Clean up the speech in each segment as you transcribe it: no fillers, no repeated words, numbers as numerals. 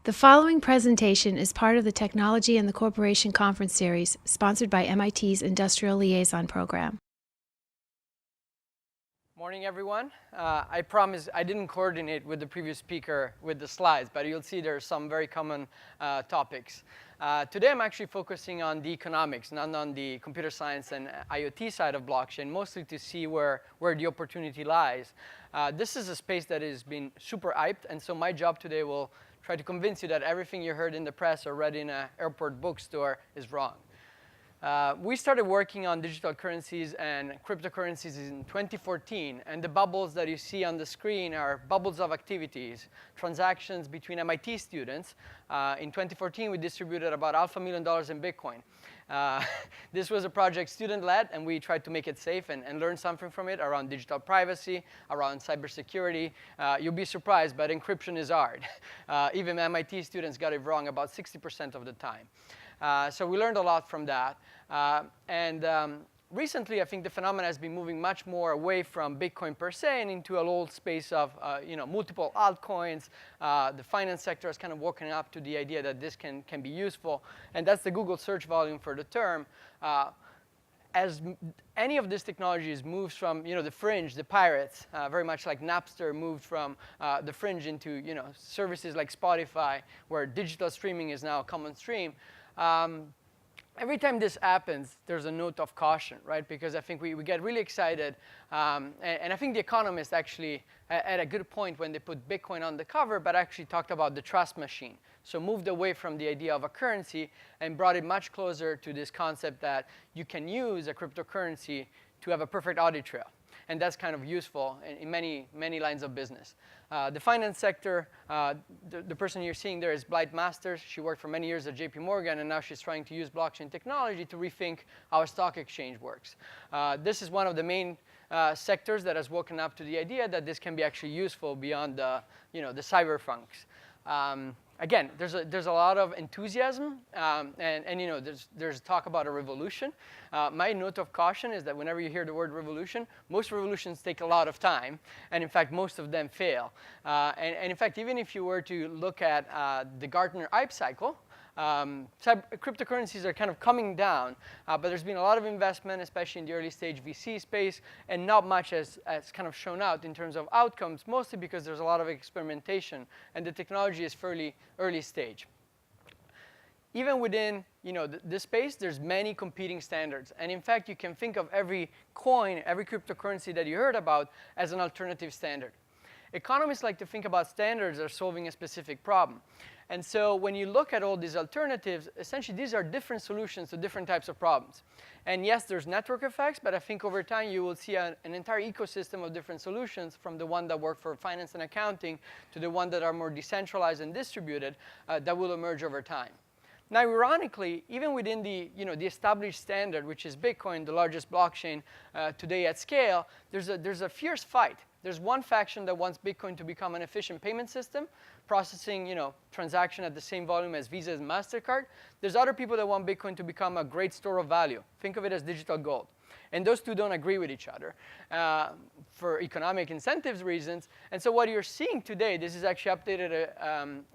The following presentation is part of the Technology and the Corporation Conference Series, sponsored by MIT's Industrial Liaison Program. Morning, everyone. I promise I didn't coordinate with the previous speaker with the slides, but you'll see there are some very common topics. Today, I'm actually focusing on the economics, not on the computer science and IoT side of blockchain, mostly to see where the opportunity lies. This is a space that has been super hyped, and so my job today will try to convince you that everything you heard in the press or read in an airport bookstore is wrong. We started working on digital currencies and cryptocurrencies in 2014, and the bubbles that you see on the screen are bubbles of activities, transactions between MIT students. In 2014, we distributed about $500,000 in Bitcoin. This was a project student-led, and we tried to make it safe and learn something from it around digital privacy, around cybersecurity. You'll be surprised, but encryption is hard. Even MIT students got it wrong about 60% of the time. So we learned a lot from that. Recently, I think the phenomena has been moving much more away from Bitcoin per se and into a whole space of multiple altcoins. The finance sector has kind of woken up to the idea that this can be useful. And that's the Google search volume for the term. As any of this technologies moves from the fringe, the pirates, very much like Napster moved from the fringe into services like Spotify, where digital streaming is now a common stream. Every time this happens, there's a note of caution, right? Because I think we get really excited. And I think The Economist actually had a good point when they put Bitcoin on the cover, but actually talked about the trust machine. So moved away from the idea of a currency and brought it much closer to this concept that you can use a cryptocurrency to have a perfect audit trail. And that's kind of useful in many, many lines of business. The finance sector, the person you're seeing there is Blythe Masters. She worked for many years at JP Morgan, and now she's trying to use blockchain technology to rethink how a stock exchange works. This is one of the main sectors that has woken up to the idea that this can be actually useful beyond the cyberpunks. Again, there's a lot of enthusiasm, and there's talk about a revolution. My note of caution is that whenever you hear the word revolution, most revolutions take a lot of time, and in fact, most of them fail. And in fact, even if you were to look at the Gartner hype cycle, cryptocurrencies are kind of coming down, but there's been a lot of investment, especially in the early stage VC space, and not much has kind of shown out in terms of outcomes, mostly because there's a lot of experimentation, and the technology is fairly early stage. Even within this space, there's many competing standards. And in fact, you can think of every coin, every cryptocurrency that you heard about as an alternative standard. Economists like to think about standards as solving a specific problem. And so when you look at all these alternatives, essentially these are different solutions to different types of problems. And yes, there's network effects, but I think over time you will see an entire ecosystem of different solutions, from the one that work for finance and accounting to the one that are more decentralized and distributed, that will emerge over time. Now, ironically, even within the established standard, which is Bitcoin, the largest blockchain today at scale, there's a fierce fight. There's one faction that wants Bitcoin to become an efficient payment system, processing transaction at the same volume as Visa and MasterCard. There's other people that want Bitcoin to become a great store of value. Think of it as digital gold. And those two don't agree with each other for economic incentives reasons. And so what you're seeing today, this is actually updated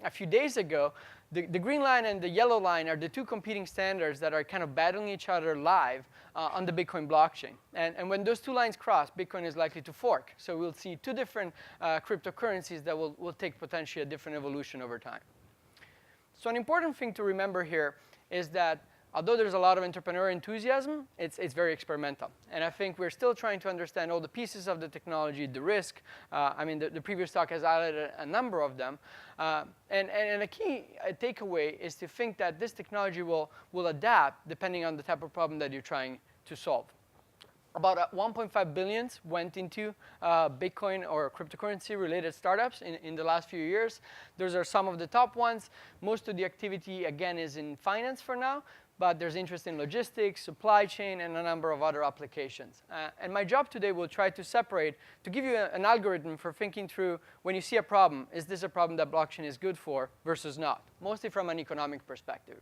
a few days ago. The green line and the yellow line are the two competing standards that are kind of battling each other live on the Bitcoin blockchain. And when those two lines cross, Bitcoin is likely to fork. So we'll see two different cryptocurrencies that will take potentially a different evolution over time. So an important thing to remember here is that although there's a lot of entrepreneurial enthusiasm, it's very experimental. And I think we're still trying to understand all the pieces of the technology, the risk. I mean, the previous talk has highlighted a number of them. And a key takeaway is to think that this technology will adapt depending on the type of problem that you're trying to solve. About 1.5 billion went into Bitcoin or cryptocurrency-related startups in the last few years. Those are some of the top ones. Most of the activity, again, is in finance for now. But there's interest in logistics, supply chain, and a number of other applications. And my job today will try to separate, to give you an algorithm for thinking through, when you see a problem, is this a problem that blockchain is good for versus not, mostly from an economic perspective.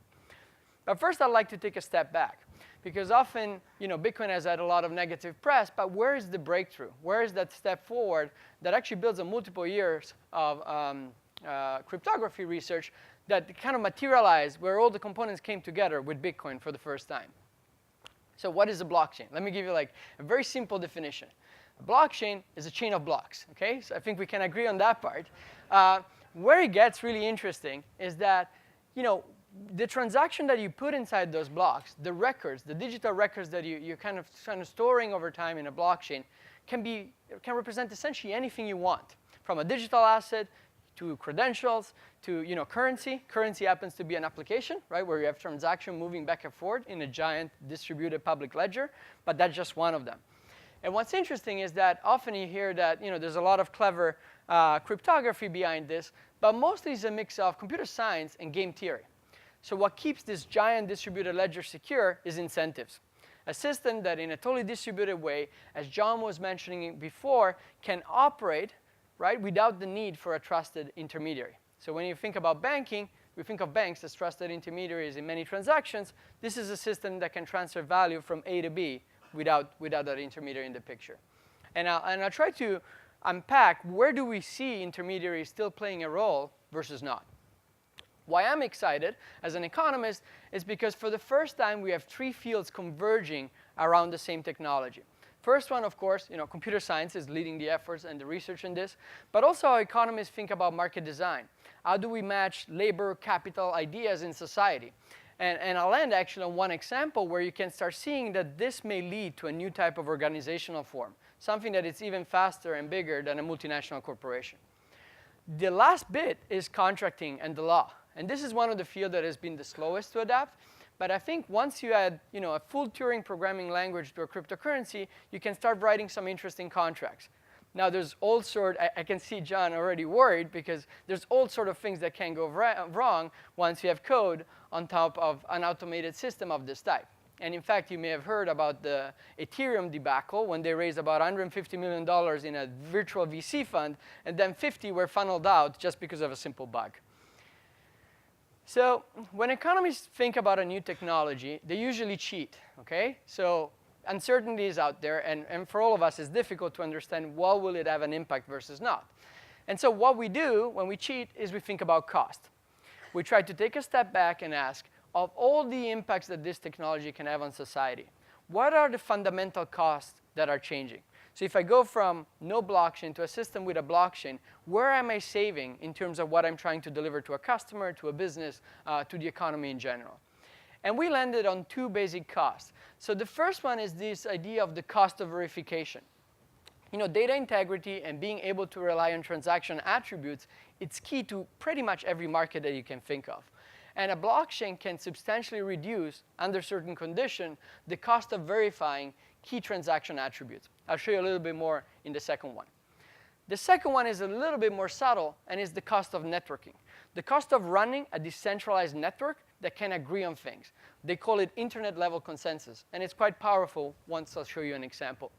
But first, I'd like to take a step back, because often, Bitcoin has had a lot of negative press, but where is the breakthrough? Where is that step forward that actually builds on multiple years of cryptography research that kind of materialized where all the components came together with Bitcoin for the first time. So what is a blockchain? Let me give you like a very simple definition. A blockchain is a chain of blocks, okay? So I think we can agree on that part. Where it gets really interesting is that, the transaction that you put inside those blocks, the records, the digital records that you're kind of storing over time in a blockchain, can represent essentially anything you want, from a digital asset to credentials to currency. Currency happens to be an application, right, where you have transaction moving back and forth in a giant distributed public ledger, but that's just one of them. And what's interesting is that often you hear that there's a lot of clever cryptography behind this, but mostly it's a mix of computer science and game theory. So what keeps this giant distributed ledger secure is incentives. A system that in a totally distributed way, as John was mentioning before, can operate, right, without the need for a trusted intermediary. So when you think about banking, we think of banks as trusted intermediaries in many transactions. This is a system that can transfer value from A to B without that intermediary in the picture. And I'll try to unpack where do we see intermediaries still playing a role versus not. Why I'm excited as an economist is because for the first time we have three fields converging around the same technology. First one, of course, computer science is leading the efforts and the research in this, but also how economists think about market design. How do we match labor, capital, ideas in society? And I'll end actually on one example where you can start seeing that this may lead to a new type of organizational form, something that is even faster and bigger than a multinational corporation. The last bit is contracting and the law. And this is one of the fields that has been the slowest to adapt. But I think once you add a full Turing programming language to a cryptocurrency, you can start writing some interesting contracts. Now, there's all sort, I can see John already worried because there's all sort of things that can go wrong once you have code on top of an automated system of this type. And in fact, you may have heard about the Ethereum debacle when they raised about $150 million in a virtual VC fund, and then 50 were funneled out just because of a simple bug. So when economists think about a new technology, they usually cheat, okay? So uncertainty is out there, and for all of us, it's difficult to understand what will it have an impact versus not. And so what we do when we cheat is we think about cost. We try to take a step back and ask, of all the impacts that this technology can have on society, what are the fundamental costs that are changing? So if I go from no blockchain to a system with a blockchain, where am I saving in terms of what I'm trying to deliver to a customer, to a business, to the economy in general? And we landed on two basic costs. So the first one is this idea of the cost of verification. Data integrity and being able to rely on transaction attributes, it's key to pretty much every market that you can think of. And a blockchain can substantially reduce, under certain conditions, the cost of verifying key transaction attributes. I'll show you a little bit more in the second one. The second one is a little bit more subtle and is the cost of networking. The cost of running a decentralized network that can agree on things. They call it internet-level consensus, and it's quite powerful once I'll show you an example.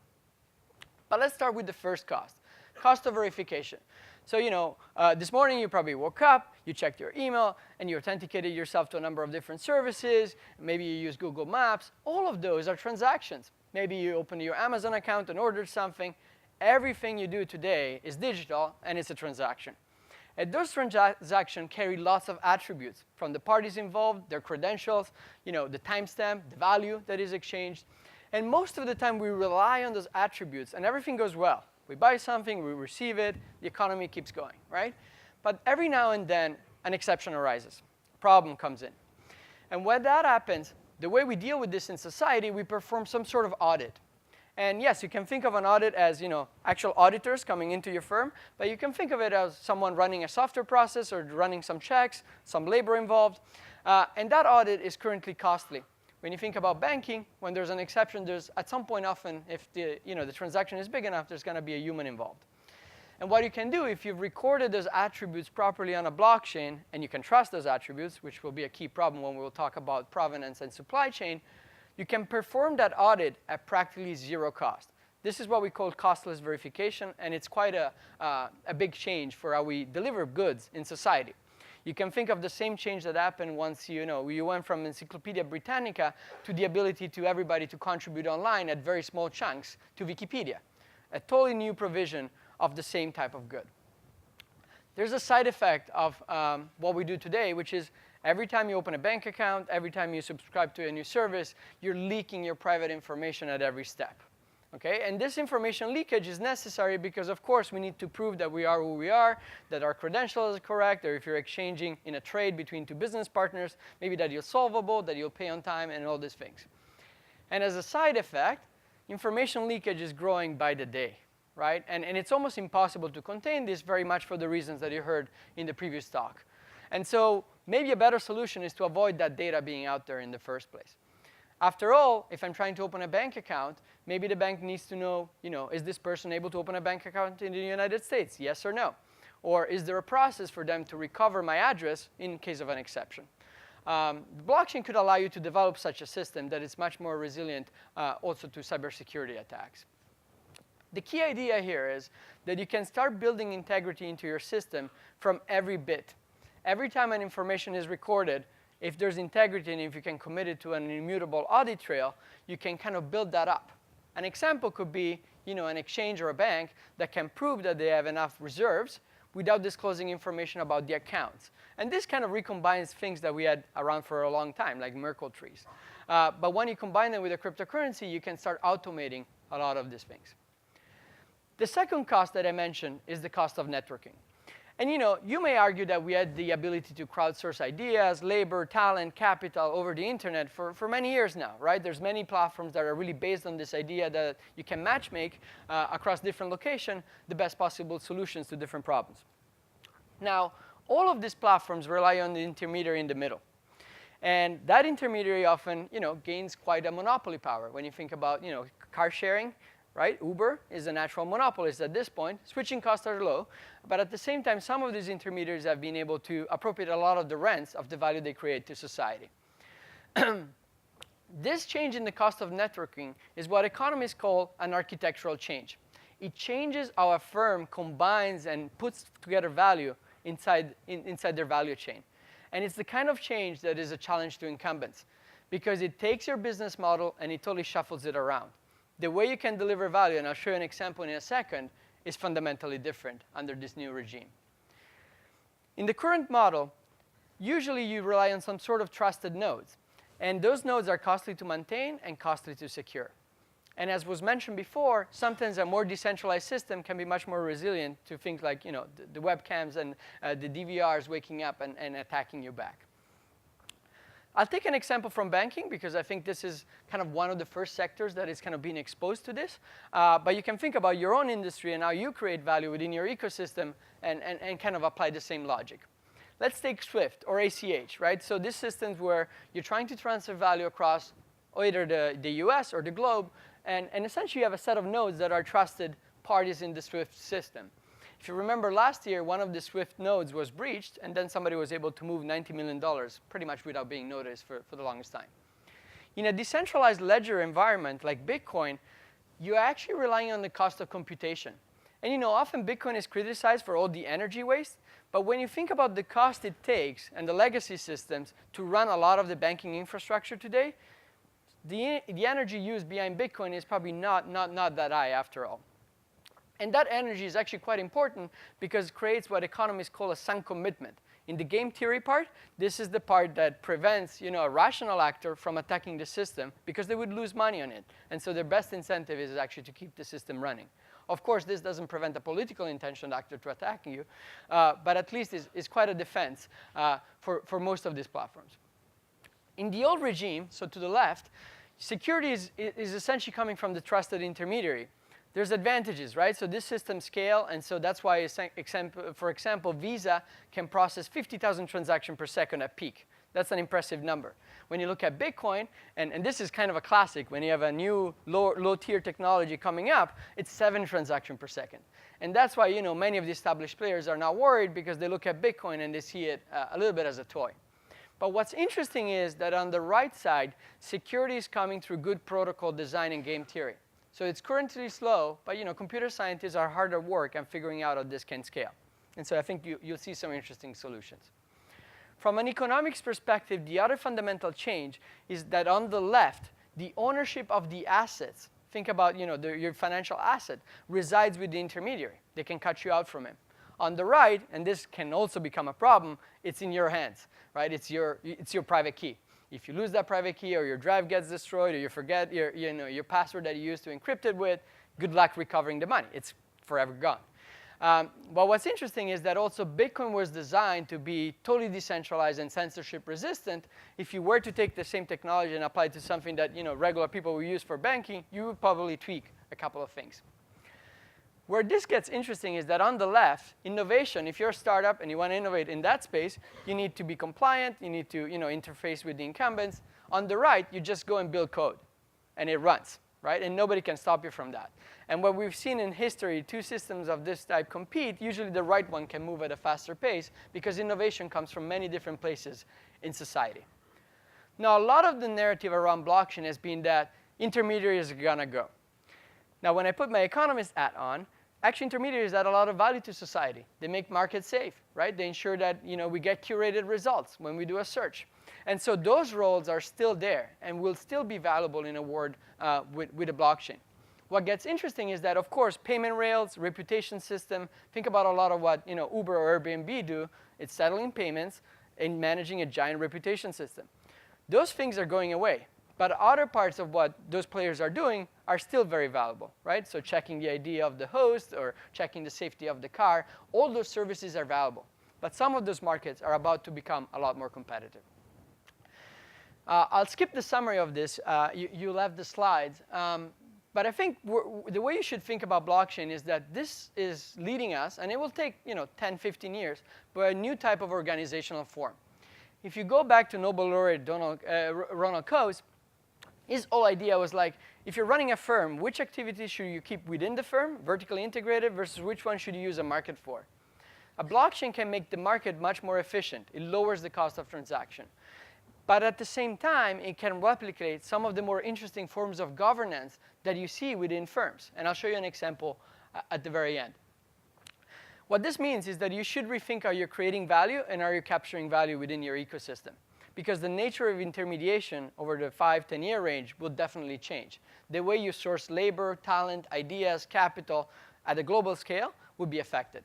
But let's start with the first cost of verification. So, this morning you probably woke up, you checked your email, and you authenticated yourself to a number of different services. Maybe you use Google Maps. All of those are transactions. Maybe you opened your Amazon account and ordered something. Everything you do today is digital, and it's a transaction. And those transactions carry lots of attributes from the parties involved, their credentials, the timestamp, the value that is exchanged. And most of the time, we rely on those attributes, and everything goes well. We buy something, we receive it, the economy keeps going, right? But every now and then, an exception arises. A problem comes in. And when that happens, the way we deal with this in society, we perform some sort of audit. And yes, you can think of an audit as actual auditors coming into your firm, but you can think of it as someone running a software process or running some checks, some labor involved. And that audit is currently costly. When you think about banking, when there's an exception, there's at some point often, if the transaction is big enough, there's going to be a human involved. And what you can do, if you've recorded those attributes properly on a blockchain, and you can trust those attributes, which will be a key problem when we'll talk about provenance and supply chain, you can perform that audit at practically zero cost. This is what we call costless verification, and it's quite a big change for how we deliver goods in society. You can think of the same change that happened once you went from Encyclopedia Britannica to the ability to everybody to contribute online at very small chunks to Wikipedia. A totally new provision of the same type of good. there's a side effect of what we do today, which is every time you open a bank account, every time you subscribe to a new service, you're leaking your private information at every step. Okay? And this information leakage is necessary because, of course, we need to prove that we are who we are, that our credentials are correct, or if you're exchanging in a trade between two business partners, maybe that you're solvable, that you'll pay on time, and all these things. And as a side effect, information leakage is growing by the day, right? And it's almost impossible to contain this, very much for the reasons that you heard in the previous talk. And so maybe a better solution is to avoid that data being out there in the first place. After all, if I'm trying to open a bank account, maybe the bank needs to know, is this person able to open a bank account in the United States? Yes or no? Or is there a process for them to recover my address in case of an exception? Blockchain could allow you to develop such a system that is much more resilient also to cybersecurity attacks. The key idea here is that you can start building integrity into your system from every bit. Every time an information is recorded, if there's integrity and if you can commit it to an immutable audit trail, you can kind of build that up. An example could be an exchange or a bank that can prove that they have enough reserves without disclosing information about the accounts. And this kind of recombines things that we had around for a long time, like Merkle trees. But when you combine them with a cryptocurrency, you can start automating a lot of these things. The second cost that I mentioned is the cost of networking. And you may argue that we had the ability to crowdsource ideas, labor, talent, capital over the internet for many years now, right? There's many platforms that are really based on this idea that you can matchmake across different locations the best possible solutions to different problems. Now, all of these platforms rely on the intermediary in the middle. And that intermediary often gains quite a monopoly power. When you think about car sharing, right? Uber is a natural monopolist at this point. Switching costs are low. But at the same time, some of these intermediaries have been able to appropriate a lot of the rents of the value they create to society. This change in the cost of networking is what economists call an architectural change. It changes how a firm combines and puts together value inside their value chain. And it's the kind of change that is a challenge to incumbents, because it takes your business model and it totally shuffles it around. The way you can deliver value, and I'll show you an example in a second, is fundamentally different under this new regime. In the current model, usually you rely on some sort of trusted nodes. And those nodes are costly to maintain and costly to secure. And as was mentioned before, sometimes a more decentralized system can be much more resilient to things like the webcams and the DVRs waking up and attacking you back. I'll take an example from banking, because I think this is kind of one of the first sectors that is kind of being exposed to this. But you can think about your own industry and how you create value within your ecosystem and kind of apply the same logic. Let's take SWIFT or ACH, right? So these systems where you're trying to transfer value across either the US or the globe, and essentially you have a set of nodes that are trusted parties in the SWIFT system. If you remember last year, one of the SWIFT nodes was breached, and then somebody was able to move $90 million pretty much without being noticed for the longest time. In a decentralized ledger environment like Bitcoin, you're actually relying on the cost of computation. And often Bitcoin is criticized for all the energy waste, but when you think about the cost it takes and the legacy systems to run a lot of the banking infrastructure today, the energy used behind Bitcoin is probably not that high after all. And that energy is actually quite important because it creates what economists call a sunk commitment. In the game theory part, this is the part that prevents a rational actor from attacking the system because they would lose money on it. And so their best incentive is actually to keep the system running. Of course, this doesn't prevent a political intentioned actor to attacking you, but at least is quite a defense for most of these platforms. In the old regime, so to the left, security is essentially coming from the trusted intermediary. There's advantages, right? So this system scale, and so that's why, for example, Visa can process 50,000 transactions per second at peak. That's an impressive number. When you look at Bitcoin, and this is kind of a classic, when you have a new low-tier technology coming up, it's 7 transactions per second. And that's why many of the established players are not worried, because they look at Bitcoin and they see it a little bit as a toy. But what's interesting is that on the right side, security is coming through good protocol design and game theory. So it's currently slow, but computer scientists are hard at work on figuring out how this can scale. And so I think you'll see some interesting solutions. From an economics perspective, the other fundamental change is that on the left, the ownership of the assets, think about your financial asset, resides with the intermediary. They can cut you out from him. On the right, and this can also become a problem, it's in your hands, right? It's your private key. If you lose that private key, or your drive gets destroyed, or you forget your password that you used to encrypt it with, good luck recovering the money. It's forever gone. But what's interesting is that also Bitcoin was designed to be totally decentralized and censorship resistant. If you were to take the same technology and apply it to something that regular people will use for banking, you would probably tweak a couple of things. Where this gets interesting is that on the left, innovation, if you're a startup and you want to innovate in that space, you need to be compliant, you need to interface with the incumbents. On the right, you just go and build code, and it runs, right? And nobody can stop you from that. And what we've seen in history, two systems of this type compete. Usually the right one can move at a faster pace because innovation comes from many different places in society. Now, a lot of the narrative around blockchain has been that intermediaries are going to go. Now, when I put my economist hat on, actually intermediaries add a lot of value to society. They make markets safe, right? They ensure that we get curated results when we do a search. And so those roles are still there and will still be valuable in a world with a blockchain. What gets interesting is that, of course, payment rails, reputation system, think about a lot of what Uber or Airbnb do. It's settling payments and managing a giant reputation system. Those things are going away. But other parts of what those players are doing are still very valuable, right? So checking the ID of the host or checking the safety of the car, all those services are valuable. But some of those markets are about to become a lot more competitive. I'll skip the summary of this. You left the slides. But I think the way you should think about blockchain is that this is leading us, and it will take 10, 15 years, but a new type of organizational form. If you go back to Nobel laureate Ronald Coase, his whole idea was like, if you're running a firm, which activities should you keep within the firm, vertically integrated, versus which one should you use a market for? A blockchain can make the market much more efficient. It lowers the cost of transaction. But at the same time, it can replicate some of the more interesting forms of governance that you see within firms. And I'll show you an example at the very end. What this means is that you should rethink how you're creating value and how you're capturing value within your ecosystem. Because the nature of intermediation over the 5-10 year range will definitely change. The way you source labor, talent, ideas, capital at a global scale will be affected.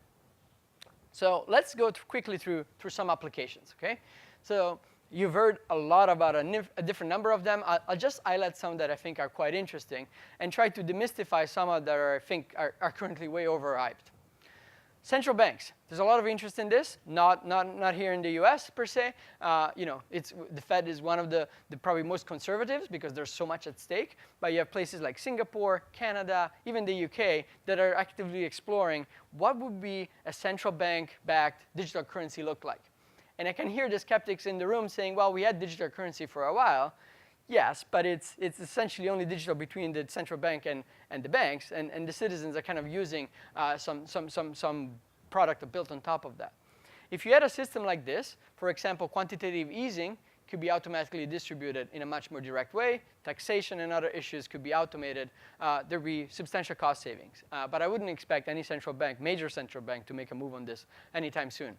So let's go quickly through some applications, okay? So you've heard a lot about a different number of them. I'll just highlight some that I think are quite interesting and try to demystify some that I think are currently way overhyped. Central banks. There's a lot of interest in this, not here in the US per se. The Fed is one of the probably most conservatives because there's so much at stake. But you have places like Singapore, Canada, even the UK that are actively exploring what would be a central bank-backed digital currency look like. And I can hear the skeptics in the room saying, well, we had digital currency for a while. Yes, but it's essentially only digital between the central bank and the banks, and the citizens are kind of using some product built on top of that. If you had a system like this, for example, quantitative easing could be automatically distributed in a much more direct way. Taxation and other issues could be automated. There would be substantial cost savings. But I wouldn't expect any central bank, major central bank, to make a move on this anytime soon.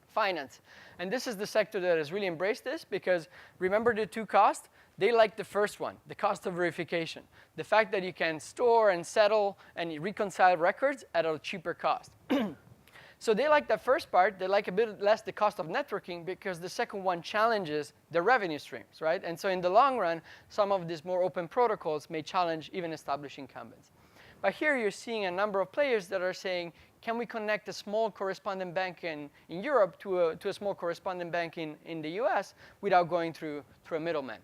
Finance. And this is the sector that has really embraced this because remember the two costs? They like the first one, the cost of verification. The fact that you can store and settle and reconcile records at a cheaper cost. So they like the first part. They like a bit less the cost of networking because the second one challenges the revenue streams, right? And so in the long run, some of these more open protocols may challenge even established incumbents. But here you're seeing a number of players that are saying, can we connect a small correspondent bank in Europe to a small correspondent bank in the US without going through a middleman?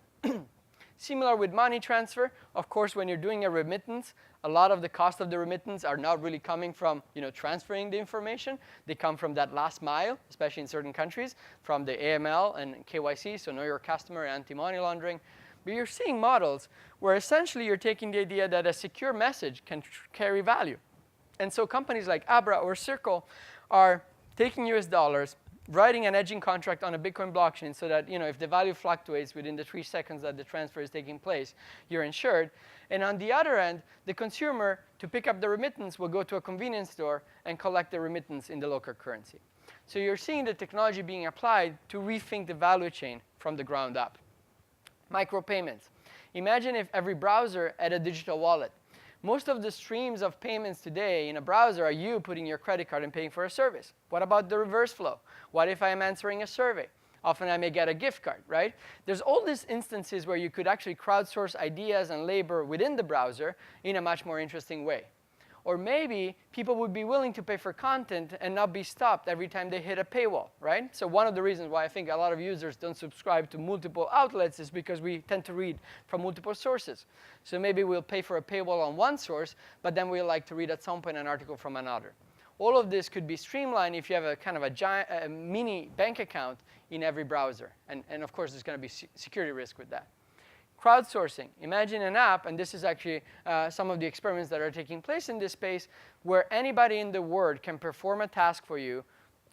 Similar with money transfer. Of course, when you're doing a remittance, a lot of the cost of the remittance are not really coming from transferring the information. They come from that last mile, especially in certain countries, from the AML and KYC, so know your customer, anti-money laundering. But you're seeing models where essentially you're taking the idea that a secure message can carry value. And so companies like Abra or Circle are taking US dollars, writing an hedging contract on a Bitcoin blockchain so that if the value fluctuates within the 3 seconds that the transfer is taking place, you're insured. And on the other end, the consumer, to pick up the remittance, will go to a convenience store and collect the remittance in the local currency. So you're seeing the technology being applied to rethink the value chain from the ground up. Micropayments. Imagine if every browser had a digital wallet. Most of the streams of payments today in a browser are you putting your credit card and paying for a service. What about the reverse flow? What if I am answering a survey? Often I may get a gift card, right? There's all these instances where you could actually crowdsource ideas and labor within the browser in a much more interesting way. Or maybe people would be willing to pay for content and not be stopped every time they hit a paywall, right? So one of the reasons why I think a lot of users don't subscribe to multiple outlets is because we tend to read from multiple sources. So maybe we'll pay for a paywall on one source, but then we'll like to read at some point an article from another. All of this could be streamlined if you have a kind of a giant, mini bank account in every browser. And of course, there's going to be security risk with that. Crowdsourcing. Imagine an app, and this is actually some of the experiments that are taking place in this space, where anybody in the world can perform a task for you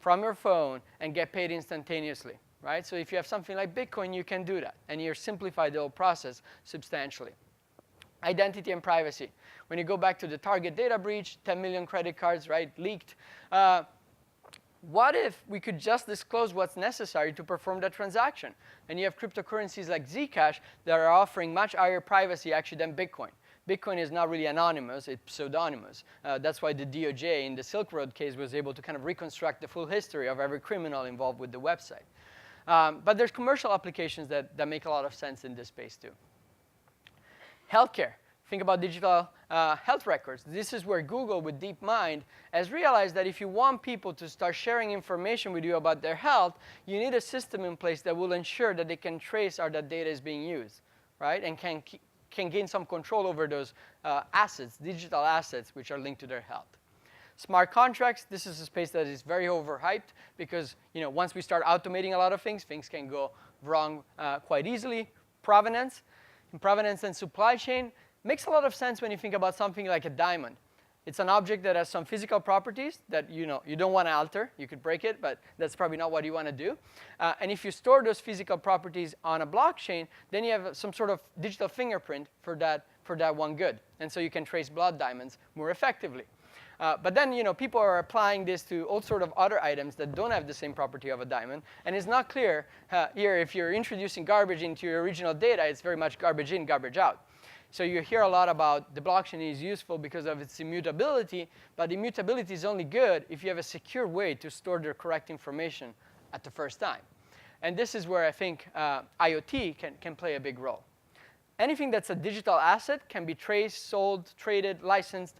from your phone and get paid instantaneously, right? So if you have something like Bitcoin, you can do that, and you simplify the whole process substantially. Identity and privacy. When you go back to the Target data breach, 10 million credit cards, right, leaked. What if we could just disclose what's necessary to perform that transaction? And you have cryptocurrencies like Zcash that are offering much higher privacy actually than Bitcoin. Bitcoin is not really anonymous, it's pseudonymous. That's why the DOJ in the Silk Road case was able to kind of reconstruct the full history of every criminal involved with the website. But there's commercial applications that make a lot of sense in this space too. Healthcare. Think about digital health records. This is where Google, with DeepMind, has realized that if you want people to start sharing information with you about their health, you need a system in place that will ensure that they can trace how that data is being used, right? And can gain some control over those assets, digital assets, which are linked to their health. Smart contracts, this is a space that is very overhyped because once we start automating a lot of things can go wrong quite easily. Provenance. In provenance and supply chain, makes a lot of sense when you think about something like a diamond. It's an object that has some physical properties that you don't want to alter. You could break it, but that's probably not what you want to do. And if you store those physical properties on a blockchain, then you have some sort of digital fingerprint for that one good. And so you can trace blood diamonds more effectively. But then people are applying this to all sort of other items that don't have the same property of a diamond. And it's not clear here if you're introducing garbage into your original data, it's very much garbage in, garbage out. So you hear a lot about the blockchain is useful because of its immutability, but immutability is only good if you have a secure way to store the correct information at the first time. And this is where I think IoT can play a big role. Anything that's a digital asset can be traced, sold, traded, licensed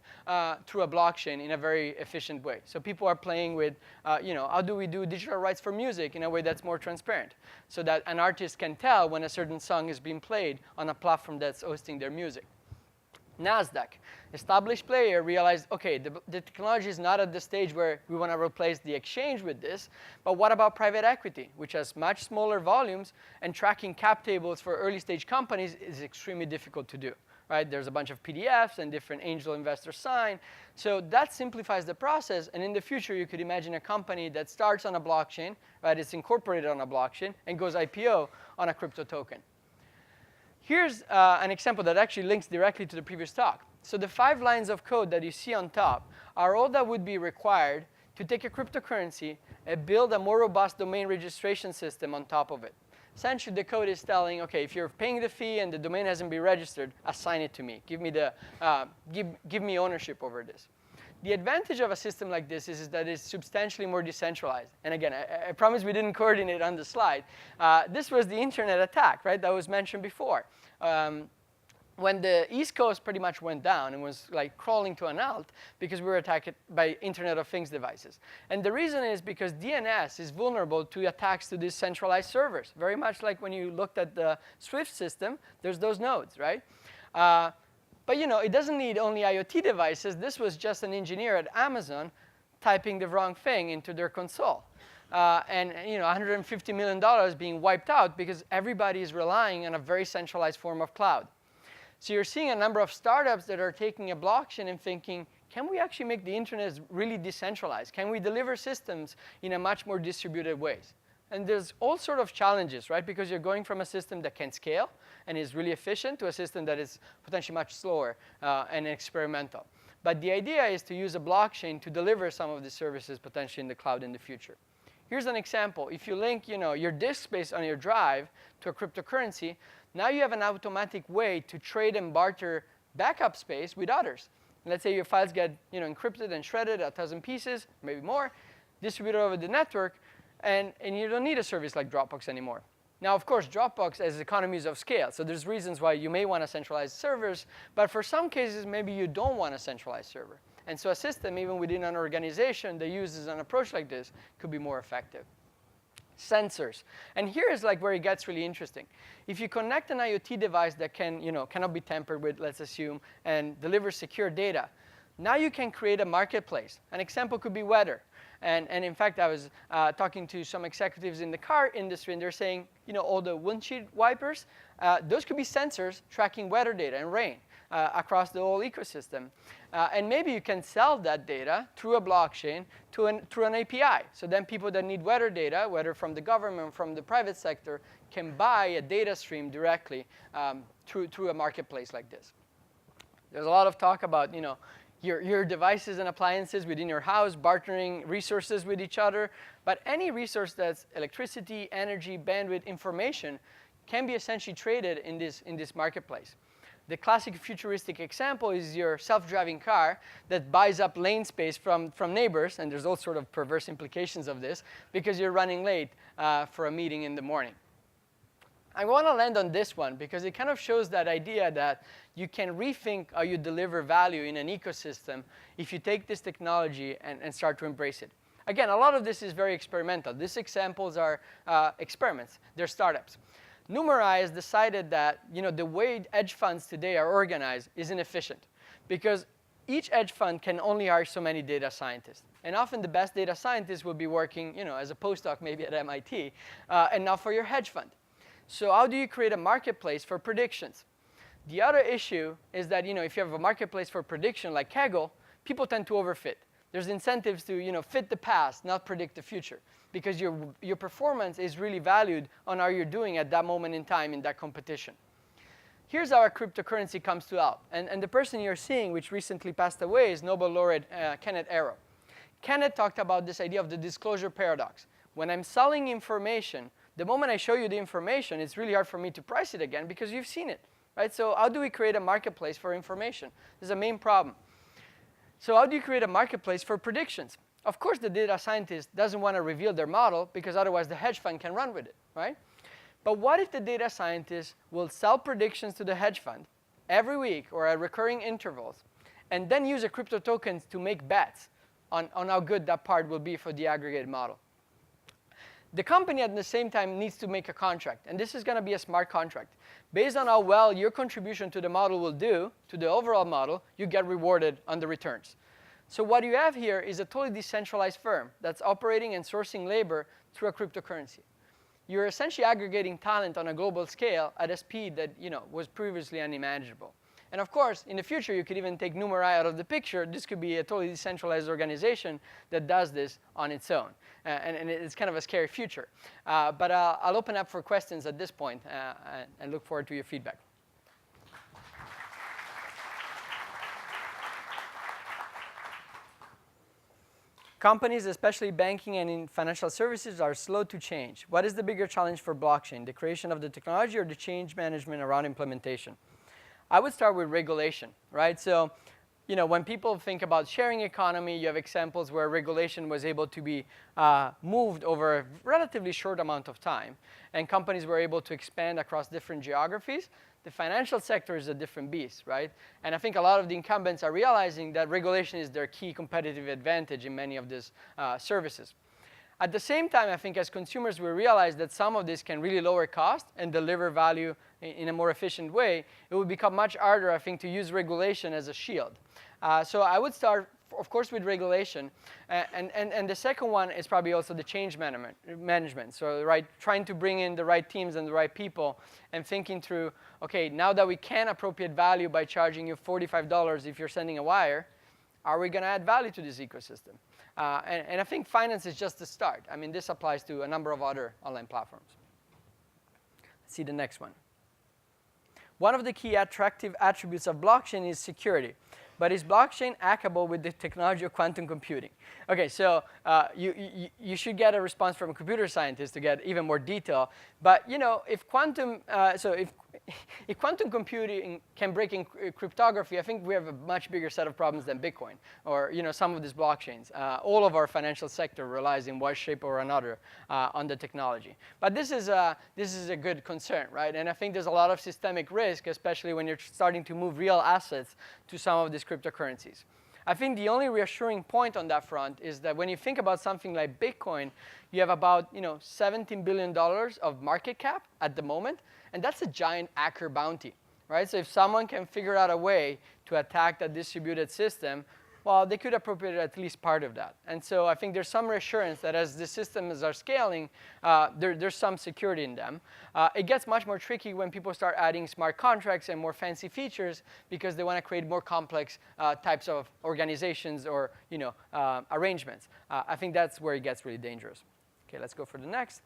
through a blockchain in a very efficient way. So people are playing with, how do we do digital rights for music in a way that's more transparent, so that an artist can tell when a certain song is being played on a platform that's hosting their music. NASDAQ, established player, realized, OK, the technology is not at the stage where we want to replace the exchange with this. But what about private equity, which has much smaller volumes, and tracking cap tables for early stage companies is extremely difficult to do, right? There's a bunch of PDFs and different angel investors sign. So that simplifies the process. And in the future, you could imagine a company that starts on a blockchain, right? It's incorporated on a blockchain and goes IPO on a crypto token. Here's an example that actually links directly to the previous talk. So the 5 lines of code that you see on top are all that would be required to take a cryptocurrency and build a more robust domain registration system on top of it. Essentially, the code is telling, OK, if you're paying the fee and the domain hasn't been registered, assign it to me. Give me ownership over this. The advantage of a system like this is that it's substantially more decentralized. And again, I promise we didn't coordinate on the slide. This was the internet attack, right, that was mentioned before. When the East Coast pretty much went down and was like crawling to an halt because we were attacked by Internet of Things devices. And the reason is because DNS is vulnerable to attacks to these centralized servers. Very much like when you looked at the Swift system, there's those nodes, right? But it doesn't need only IoT devices. This was just an engineer at Amazon typing the wrong thing into their console. And $150 million being wiped out because everybody is relying on a very centralized form of cloud. So you're seeing a number of startups that are taking a blockchain and thinking, can we actually make the internet really decentralized? Can we deliver systems in a much more distributed ways? And there's all sort of challenges, right? Because you're going from a system that can scale and is really efficient to a system that is potentially much slower and experimental. But the idea is to use a blockchain to deliver some of the services potentially in the cloud in the future. Here's an example. If you link your disk space on your drive to a cryptocurrency, now you have an automatic way to trade and barter backup space with others. Let's say your files get encrypted and shredded 1,000 pieces, maybe more, distributed over the network, and you don't need a service like Dropbox anymore. Now, of course, Dropbox has economies of scale, so there's reasons why you may want to centralize servers, but for some cases, maybe you don't want a centralized server. And so a system, even within an organization that uses an approach like this, could be more effective. Sensors. And here is like where it gets really interesting. If you connect an IoT device that cannot be tampered with, let's assume, and delivers secure data, now you can create a marketplace. An example could be weather. And in fact, I was talking to some executives in the car industry, and they're saying, all the windshield wipers, those could be sensors tracking weather data and rain across the whole ecosystem. And maybe you can sell that data through a blockchain through an API. So then people that need weather data, whether from the government, from the private sector, can buy a data stream directly through a marketplace like this. There's a lot of talk about, your devices and appliances within your house, bartering resources with each other. But any resource that's electricity, energy, bandwidth, information can be essentially traded in this marketplace. The classic futuristic example is your self-driving car that buys up lane space from neighbors. And there's all sort of perverse implications of this because you're running late for a meeting in the morning. I want to land on this one because it kind of shows that idea that you can rethink how you deliver value in an ecosystem if you take this technology and start to embrace it. Again, a lot of this is very experimental. These examples are experiments. They're startups. Numerai has decided that the way hedge funds today are organized is inefficient because each hedge fund can only hire so many data scientists. And often the best data scientists will be working as a postdoc maybe at MIT and not for your hedge fund. So how do you create a marketplace for predictions? The other issue is that if you have a marketplace for prediction like Kaggle, people tend to overfit. There's incentives to fit the past, not predict the future, because your performance is really valued on how you're doing at that moment in time in that competition. Here's how our cryptocurrency comes to out. And the person you're seeing, which recently passed away, is Nobel laureate Kenneth Arrow. Kenneth talked about this idea of the disclosure paradox. When I'm selling information, the moment I show you the information, it's really hard for me to price it again because you've seen it, right? So how do we create a marketplace for information? This is a main problem. So how do you create a marketplace for predictions? Of course, the data scientist doesn't want to reveal their model because otherwise the hedge fund can run with it, right? But what if the data scientist will sell predictions to the hedge fund every week or at recurring intervals and then use a crypto token to make bets on how good that part will be for the aggregated model? The company at the same time needs to make a contract, and this is going to be a smart contract. Based on how well your contribution to the model will do, to the overall model, you get rewarded on the returns. So what you have here is a totally decentralized firm that's operating and sourcing labor through a cryptocurrency. You're essentially aggregating talent on a global scale at a speed that was previously unimaginable. And of course, in the future, you could even take Numerai out of the picture. This could be a totally decentralized organization that does this on its own. And it's kind of a scary future. But I'll open up for questions at this point and look forward to your feedback. Companies, especially banking and in financial services, are slow to change. What is the bigger challenge for blockchain, the creation of the technology or the change management around implementation? I would start with regulation, right? So, when people think about sharing economy, you have examples where regulation was able to be moved over a relatively short amount of time, and companies were able to expand across different geographies. The financial sector is a different beast, right? And I think a lot of the incumbents are realizing that regulation is their key competitive advantage in many of these services. At the same time, I think as consumers, we realize that some of this can really lower cost and deliver value in a more efficient way. It will become much harder, I think, to use regulation as a shield. So I would start, of course, with regulation. And the second one is probably also the change management. So trying to bring in the right teams and the right people and thinking through, OK, now that we can appropriate value by charging you $45 if you're sending a wire, are we going to add value to this ecosystem? And I think finance is just the start. I mean, this applies to a number of other online platforms. Let's see the next one. One of the key attractive attributes of blockchain is security. But is blockchain hackable with the technology of quantum computing? OK, so you should get a response from a computer scientist to get even more detail. But if quantum, if quantum computing can break in cryptography, I think we have a much bigger set of problems than Bitcoin or some of these blockchains. All of our financial sector relies in one shape or another on the technology. But this is a good concern, right? And I think there's a lot of systemic risk, especially when you're starting to move real assets to some of these cryptocurrencies. I think the only reassuring point on that front is that when you think about something like Bitcoin, you have about $17 billion of market cap at the moment, and that's a giant hacker bounty, right? So if someone can figure out a way to attack that distributed system, well, they could appropriate at least part of that. And so I think there's some reassurance that as the systems are scaling, there's some security in them. It gets much more tricky when people start adding smart contracts and more fancy features because they want to create more complex types of organizations or arrangements. I think that's where it gets really dangerous. OK, let's go for the next.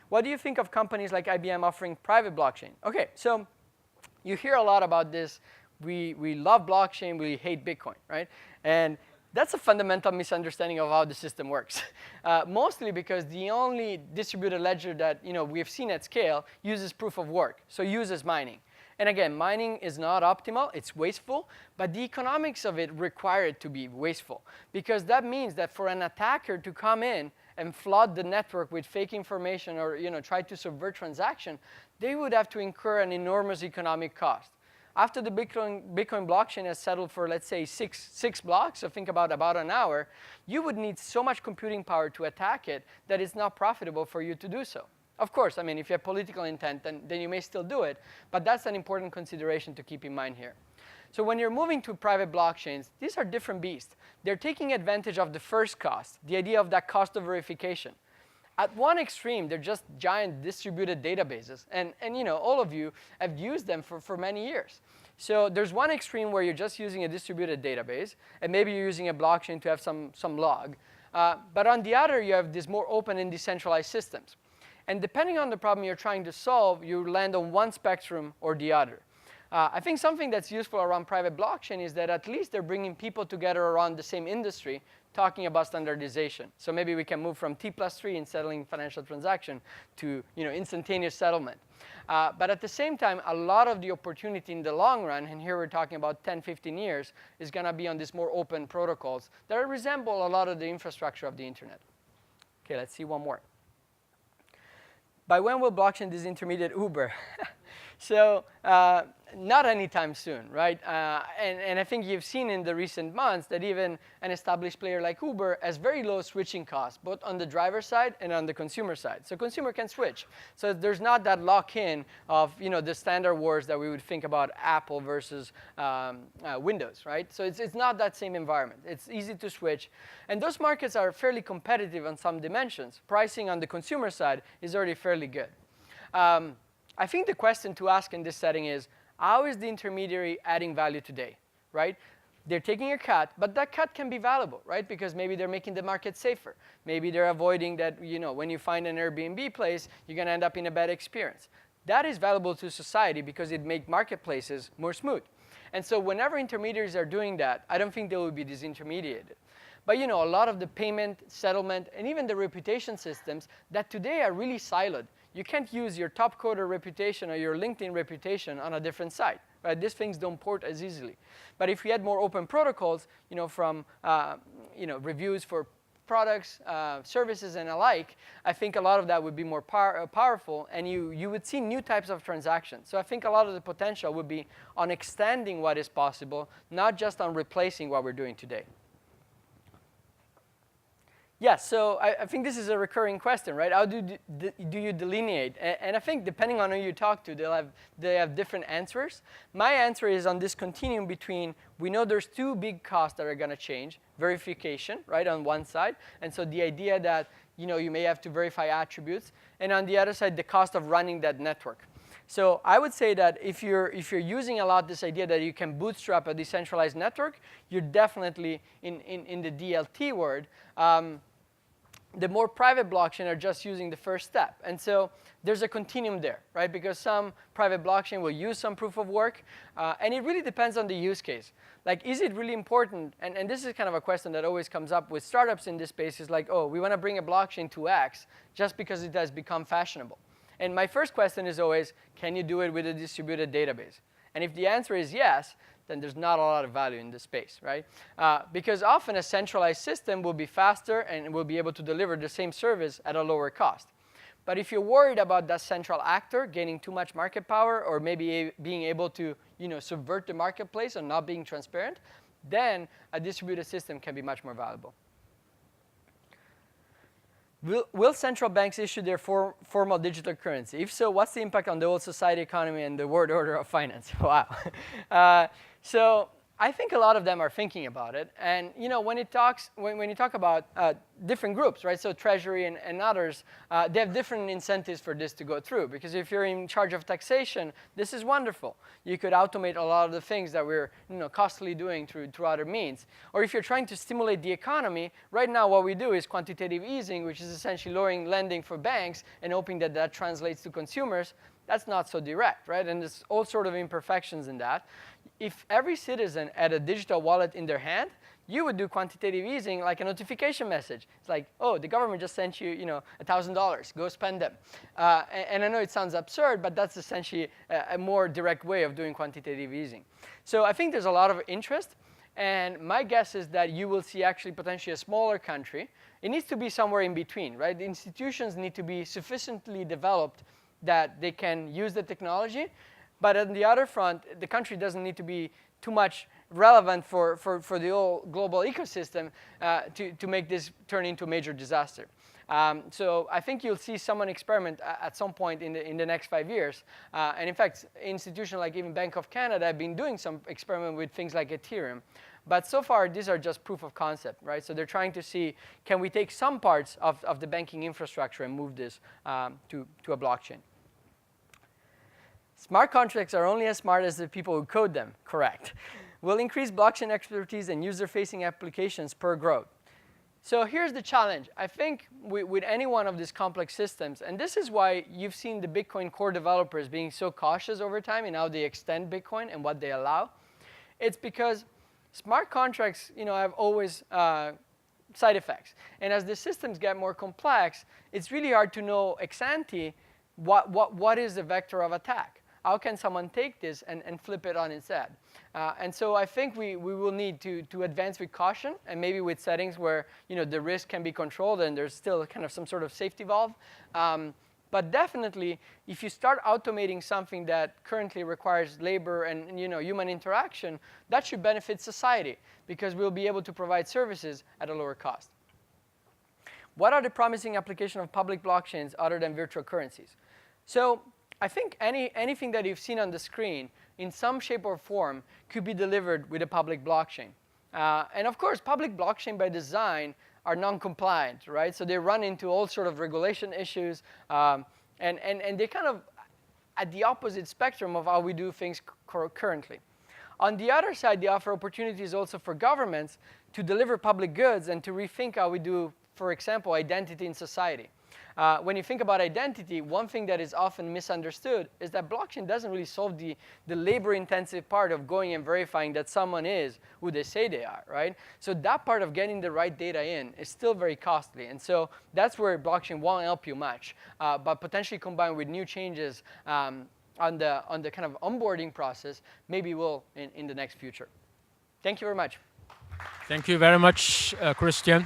What do you think of companies like IBM offering private blockchain? OK, so you hear a lot about this. We love blockchain, we hate Bitcoin, right? And that's a fundamental misunderstanding of how the system works. Mostly because the only distributed ledger that we've seen at scale uses proof of work, so uses mining. And again, mining is not optimal, it's wasteful, but the economics of it require it to be wasteful. Because that means that for an attacker to come in and flood the network with fake information or try to subvert transaction, they would have to incur an enormous economic cost. After the Bitcoin blockchain has settled for, let's say, six blocks, so think about an hour, you would need so much computing power to attack it that it's not profitable for you to do so. Of course, I mean, if you have political intent, then you may still do it. But that's an important consideration to keep in mind here. So when you're moving to private blockchains, these are different beasts. They're taking advantage of the first cost, the idea of that cost of verification. At one extreme, they're just giant distributed databases. And all of you have used them for many years. So there's one extreme where you're just using a distributed database, and maybe you're using a blockchain to have some log. But on the other, you have these more open and decentralized systems. And depending on the problem you're trying to solve, you land on one spectrum or the other. I think something that's useful around private blockchain is that at least they're bringing people together around the same industry talking about standardization. So maybe we can move from T+3 in settling financial transaction to instantaneous settlement. But at the same time, a lot of the opportunity in the long run, and here we're talking about 10, 15 years, is going to be on these more open protocols that resemble a lot of the infrastructure of the internet. OK, let's see one more. By when will blockchain disintermediate Uber? So not anytime soon, right? And I think you've seen in the recent months that even an established player like Uber has very low switching costs, both on the driver side and on the consumer side. So consumer can switch. So there's not that lock-in of the standard wars that we would think about Apple versus Windows, right? So it's not that same environment. It's easy to switch. And those markets are fairly competitive on some dimensions. Pricing on the consumer side is already fairly good. I think the question to ask in this setting is, how is the intermediary adding value today, right? They're taking a cut, but that cut can be valuable, right? Because maybe they're making the market safer. Maybe they're avoiding that, when you find an Airbnb place, you're going to end up in a bad experience. That is valuable to society because it makes marketplaces more smooth. And so whenever intermediaries are doing that, I don't think they will be disintermediated. But a lot of the payment, settlement, and even the reputation systems that today are really siloed. You can't use your top coder reputation or your LinkedIn reputation on a different site, right? These things don't port as easily. But if we had more open protocols, from reviews for products, services, and alike, I think a lot of that would be more powerful, and you would see new types of transactions. So I think a lot of the potential would be on extending what is possible, not just on replacing what we're doing today. Yes, so I think this is a recurring question, right? How do you delineate? And I think depending on who you talk to, they have different answers. My answer is on this continuum between, we know there's two big costs that are going to change. Verification, right, on one side. And so the idea that you may have to verify attributes. And on the other side, the cost of running that network. So I would say that if you're using a lot this idea that you can bootstrap a decentralized network, you're definitely in the DLT world. The more private blockchain are just using the first step. And so there's a continuum there, right? Because some private blockchain will use some proof of work. And it really depends on the use case. Like, is it really important? And this is kind of a question that always comes up with startups in this space. Is like, oh, we want to bring a blockchain to X just because it has become fashionable. And my first question is always, can you do it with a distributed database? And if the answer is yes, then there's not a lot of value in this space, right? Because often a centralized system will be faster and will be able to deliver the same service at a lower cost. But if you're worried about that central actor gaining too much market power or maybe being able to subvert the marketplace and not being transparent, then a distributed system can be much more valuable. Will central banks issue their formal digital currency? If so, what's the impact on the whole society, economy, and the world order of finance? Wow. So I think a lot of them are thinking about it. And when you talk about different groups, right? So Treasury and others, they have different incentives for this to go through. Because if you're in charge of taxation, this is wonderful. You could automate a lot of the things that we're costly doing through other means. Or if you're trying to stimulate the economy, right now what we do is quantitative easing, which is essentially lowering lending for banks and hoping that that translates to consumers. That's not so direct, right? And there's all sort of imperfections in that. If every citizen had a digital wallet in their hand, you would do quantitative easing like a notification message. It's like, oh, the government just sent you, $1,000. Go spend them. And I know it sounds absurd, but that's essentially a more direct way of doing quantitative easing. So I think there's a lot of interest. And my guess is that you will see actually potentially a smaller country. It needs to be somewhere in between, right? The institutions need to be sufficiently developed that they can use the technology. But on the other front, the country doesn't need to be too much relevant for the whole global ecosystem to make this turn into a major disaster. So I think you'll see someone experiment at some point in the next 5 years. And in fact, institutions like even Bank of Canada have been doing some experiment with things like Ethereum. But so far, these are just proof of concept, right? So they're trying to see, can we take some parts of the banking infrastructure and move this to a blockchain? Smart contracts are only as smart as the people who code them. Correct. Will increase blockchain expertise and user-facing applications per growth. So here's the challenge. I think with any one of these complex systems, and this is why you've seen the Bitcoin core developers being so cautious over time in how they extend Bitcoin and what they allow. It's because smart contracts, have always side effects. And as the systems get more complex, it's really hard to know ex ante what is the vector of attack. How can someone take this and flip it on its head? And so I think we will need to advance with caution and maybe with settings where the risk can be controlled and there's still kind of some sort of safety valve. But definitely, if you start automating something that currently requires labor and human interaction, that should benefit society because we'll be able to provide services at a lower cost. What are the promising applications of public blockchains other than virtual currencies? So I think anything that you've seen on the screen in some shape or form could be delivered with a public blockchain. And of course, public blockchain by design are non-compliant, right? So they run into all sort of regulation issues, and they're kind of at the opposite spectrum of how we do things currently. On the other side, they offer opportunities also for governments to deliver public goods and to rethink how we do, for example, identity in society. When you think about identity, one thing that is often misunderstood is that blockchain doesn't really solve the labor-intensive part of going and verifying that someone is who they say they are, right? So that part of getting the right data in is still very costly. And so that's where blockchain won't help you much. But potentially combined with new changes on the kind of onboarding process, maybe will in the next future. Thank you very much. Thank you very much, Christian.